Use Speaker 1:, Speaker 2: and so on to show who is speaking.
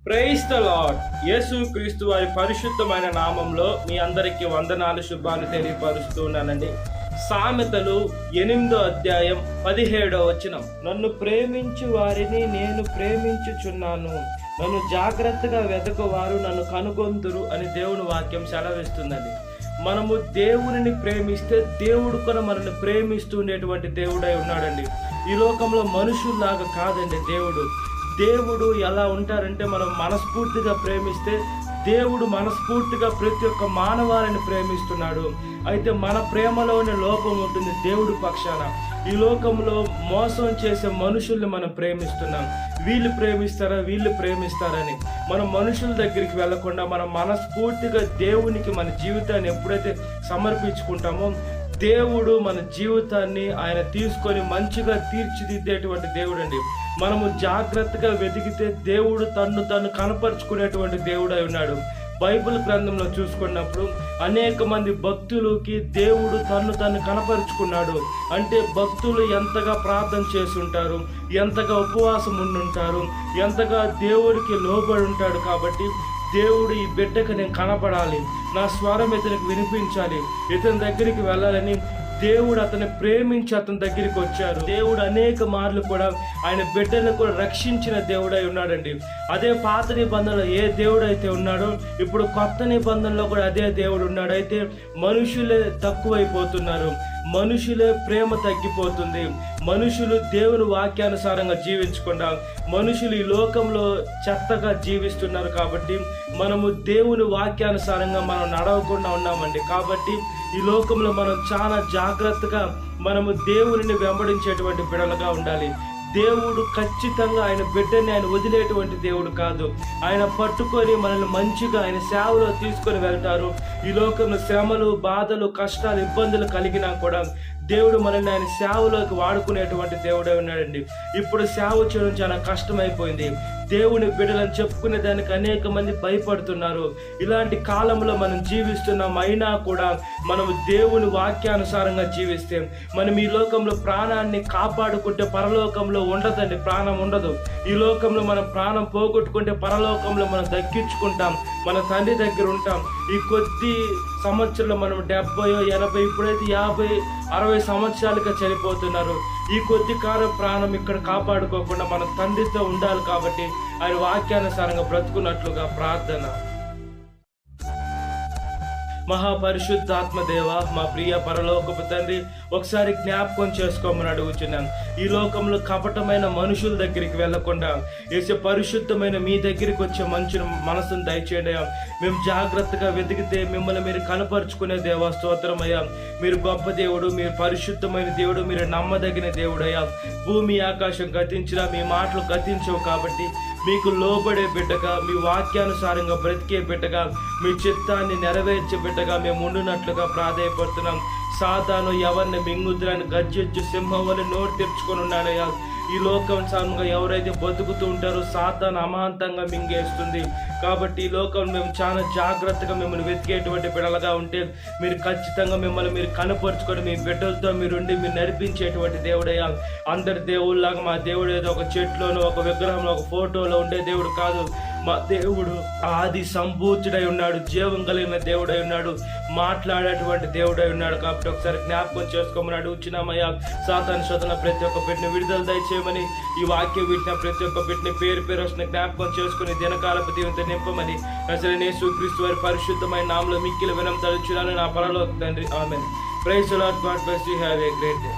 Speaker 1: Praise the lord. యేసుక్రీస్తు వారి పరిశుద్ధమైన నామంలో మీ అందరికీ వందనాలు, శుభాలు తెలియపరుస్తూ ఉన్నానండి. సామెతలు 8వ అధ్యాయం 17వ వచనం, నన్ను ప్రేమించు వారిని నేను ప్రేమించుచున్నాను, నన్ను జాగ్రత్తగా వెతకువారు నన్ను కనుగొందురు అని దేవుని వాక్యం సెలవిస్తుందండి. మనము దేవునిని ప్రేమిస్తే దేవుడు కూడా మనల్ని ప్రేమిస్తూ ఉండేటువంటి దేవుడై ఉన్నాడండి. ఈ లోకంలో మనుషుల్లాగా కాదండి. దేవుడు ఎలా ఉంటారంటే, మనం మనస్ఫూర్తిగా ప్రేమిస్తే దేవుడు మనస్ఫూర్తిగా ప్రతి ఒక్క మానవాళిని ప్రేమిస్తున్నాడు. అయితే మన ప్రేమలోనే లోపం ఉంటుంది దేవుడి పక్షాన. ఈ లోకంలో మోసం చేసే మనుషుల్ని మనం ప్రేమిస్తున్నాం. వీళ్ళు ప్రేమిస్తారని మనం మనుషుల దగ్గరికి వెళ్లకుండా మనం మనస్ఫూర్తిగా దేవునికి మన జీవితాన్ని ఎప్పుడైతే సమర్పించుకుంటామో, దేవుడు మన జీవితాన్ని ఆయన తీసుకొని మంచిగా తీర్చిదిద్దేటువంటి దేవుడు అండి. మనము జాగ్రత్తగా వెతికితే దేవుడు తను కనపరుచుకునేటువంటి దేవుడై ఉన్నాడు. బైబిల్ గ్రంథంలో చూసుకున్నప్పుడు అనేక మంది భక్తులకి దేవుడు తను కనపరుచుకున్నాడు. అంటే భక్తులు ఎంతగా ప్రార్థన చేస్తుంటారు, ఎంతగా ఉపవాసం ఉండుంటారు, ఎంతగా దేవుడికి లోబడి ఉంటాడు. కాబట్టి దేవుడు ఈ బిడ్డకు నేను కనపడాలి, నా స్వరం ఇతనికి వినిపించాలి, ఇతని దగ్గరికి వెళ్ళాలని దేవుడు అతన్ని ప్రేమించి అతని దగ్గరికి వచ్చారు. దేవుడు అనేక మార్లు కూడా ఆయన బిడ్డలను కూడా రక్షించిన దేవుడై ఉన్నాడండి. అదే పాత నిబంధనలో ఏ దేవుడు అయితే ఉన్నాడో ఇప్పుడు కొత్త నిబంధనలో కూడా అదే దేవుడు ఉన్నాడు. అయితే మనుషులే తక్కువైపోతున్నారు, మనుషులే ప్రేమ తగ్గిపోతుంది, మనుషులు దేవుని వాక్యానుసారంగా జీవించకుండా మనుషులు ఈ లోకంలో చెత్తగా జీవిస్తున్నారు. కాబట్టి మనము దేవుని వాక్యానుసారంగా మనం నడవకుండా ఉన్నామండి. కాబట్టి ఈ లోకంలో మనం చాలా జాగ్రత్తగా మనము దేవునిని వెంబడించేటువంటి బిడ్డలుగా ఉండాలి. దేవుడు ఖచ్చితంగా ఆయన బిడ్డని ఆయన వదిలేటువంటి దేవుడు కాదు. ఆయన పట్టుకొని మనల్ని మంచిగా ఆయన సేవలో తీసుకొని వెళ్తారు. ఈ లోకంలో శ్రమలు, బాధలు, కష్టాలు, ఇబ్బందులు కలిగినా కూడా దేవుడు మనల్ని ఆయన సేవలోకి వాడుకునేటువంటి దేవుడే ఉన్నాడండి. ఇప్పుడు సేవ చేయడం చాలా కష్టమైపోయింది. దేవుని బిడ్డలను చెప్పుకునే దానికి అనేక మంది భయపడుతున్నారు. ఇలాంటి కాలంలో మనం జీవిస్తున్నాం. అయినా కూడా మనము దేవుని వాక్యానుసారంగా జీవిస్తే మనం ఈ లోకంలో ప్రాణాన్ని కాపాడుకుంటే పరలోకంలో ఉండదండి, ప్రాణం ఉండదు. ఈ లోకంలో మనం ప్రాణం పోగొట్టుకుంటే పరలోకంలో మనం దక్కించుకుంటాం, మన తండ్రి దగ్గర ఉంటాం. ఈ కొద్ది సంవత్సరంలో మనం 70, 80, ఇప్పుడైతే 50, 60 సంవత్సరాలుగా చనిపోతున్నారు. ఈ కొద్ది కాలం ప్రాణం ఇక్కడ కాపాడుకోకుండా మన తండ్రితో ఉండాలి. కాబట్టి ఆయన వాక్యానుసారంగా బ్రతుకున్నట్లుగా ప్రార్థన. మహాపరిశుద్ధాత్మదేవ, మా ప్రియ పరలోకపు తండ్రి, ఒకసారి జ్ఞాపకం చేసుకోమని అడుగుచున్నాను. ఈ లోకంలో కపటమైన మనుషుల దగ్గరికి వెళ్లకుండా వేసే పరిశుద్ధమైన మీ దగ్గరికి వచ్చే మంచి మనసును దయచేయండి. మేము జాగ్రత్తగా వెతికితే మిమ్మల్ని మీరు కనపరుచుకునే దేవా, స్తోత్రమయ్యా. మీరు గొప్ప దేవుడు, మీరు పరిశుద్ధమైన దేవుడు, మీరు నమ్మదగిన దేవుడయ్యా. భూమి ఆకాశం గతించినా మీ మాటలు గతించవు. కాబట్టి మీకు లోబడే బిడ్డగా, మీ వాక్యానుసారంగా బ్రతికే బిడ్డగా, మీ చిత్తాన్ని నెరవేర్చే బిడ్డగా మేము ఉండునట్లుగా ప్రాధేయపడుతున్నాం. సాతాను ఎవరిని మింగుద్రాన్ని గర్జించు సింహం వల్ల నోరు తెరుచుకొని ఉన్నాడయ్యా. ఈ లోకానుసారంగా ఎవరైతే బతుకుతూ ఉంటారో సాతాను అమాంతంగా మింగేస్తుంది. కాబట్టి ఈ లోకంలో మేము చాలా జాగ్రత్తగా మిమ్మల్ని వెతికేటువంటి బిడ్డలుగా ఉంటే మీరు ఖచ్చితంగా మిమ్మల్ని మీరు కనపరుచుకొని మీ బిడ్డలతో మీరుండి మీరు నడిపించేటువంటి దేవుడయ్యా. అందరి దేవుళ్ళలాగా మా దేవుడు ఏదో ఒక చెట్లోనో, ఒక విగ్రహంలో, ఒక ఫోటోలో ఉండే దేవుడు కాదు. మా దేవుడు ఆది సంపూర్ణుడై ఉన్నాడు, జీవం కలిగిన దేవుడై ఉన్నాడు, మాట్లాడేటువంటి దేవుడై ఉన్నాడు. కాబట్టి ఒకసారి జ్ఞాపకం చేసుకోమని అడుగుచున్నామయ్యా. సాతాను శోధన ప్రతి ఒక్క బిడ్డని విడుదల దయచేయమని, ఈ వాక్యం వింటున్న ప్రతి ఒక్క బిడ్డని పేరు వస్తున్న జ్ఞాపకం చేసుకుని దినకాలపు దీవెనతో నింపమని యేసుక్రీస్తు వారి పరిశుద్ధమైన నామములో మిక్కిలి వినయం తలుచున్నాను నా పరలోక తండ్రి. ఆమేన్. Praise the lord. God bless you. Have a great day.